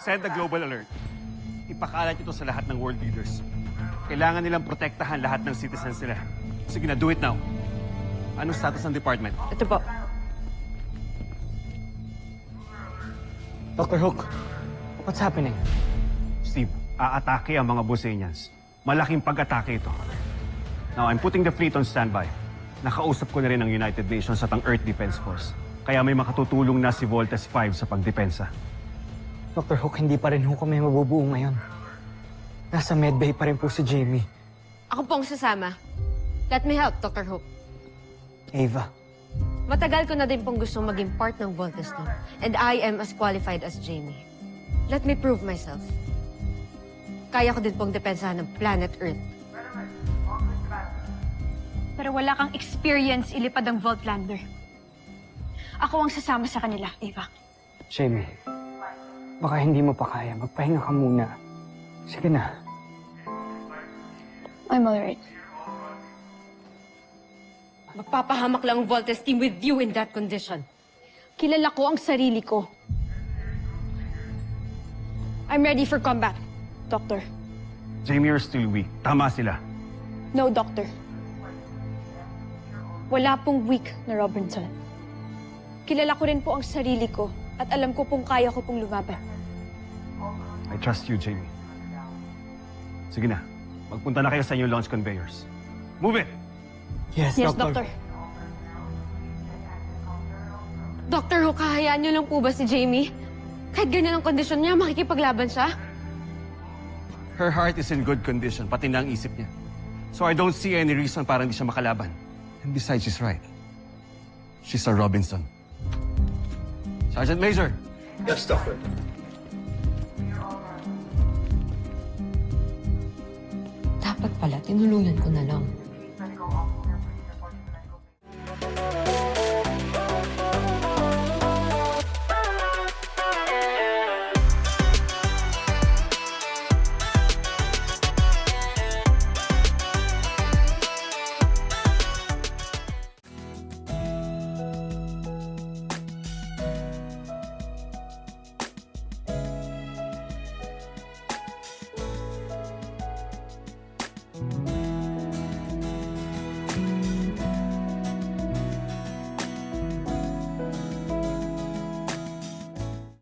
Send a global alert. Ipakalat ito sa lahat ng world leaders. Kailangan nilang protektahan lahat ng citizens nila. Sige na, do it now. Anong status ng department? Ito po. Dr. Hook, what's happening? Steve, aatake ang mga Bosenians. Malaking pag-atake ito. Now, I'm putting the fleet on standby. Nakausap ko na rin ang United Nations at ang Earth Defense Force. Kaya may makatutulong na si Voltes 5 sa pagdepensa. Dr. Hook, hindi pa rin ho kami mabubuo ngayon. Nasa medbay pa rin po si Jamie. Ako po ang sasama. Let me help, Dr. Hope. Ava, Matagal ko na din pong gustong maging part ng Voltes team. And I am as qualified as Jamie. Let me prove myself. Kaya ko din pong depensahan ng planet Earth. Pero wala kang experience ilipad ang Voltlander. Ako ang sasama sa kanila, Ava. Jamie, baka hindi mo pa kaya. Magpahinga ka muna. Sige na. I'm alright. Magpapahamak lang ang Voltes team with you in that condition. Kilala ko ang sarili ko. I'm ready for combat, Doctor. Jamie are still weak. Tama sila. No, Doctor. Wala pong weak na Robinson. Kilala ko rin po ang sarili ko at alam ko pong kaya ko pong lumaban. I trust you, Jamie. Sige na. Magpunta na kayo sa inyong launch conveyors. Move it! Yes, Yes, Doctor. Dr. Hook, hahayaan niyo lang po ba si Jamie? Kahit ganyan ang kondisyon niya, makikipaglaban siya? Her heart is in good condition, pati na ang isip niya. So I don't see any reason para hindi siya makalaban. And besides, she's right. She's a Robinson. Sergeant Major! Yes, Doctor. Dapat pala, tinulungan ko na lang.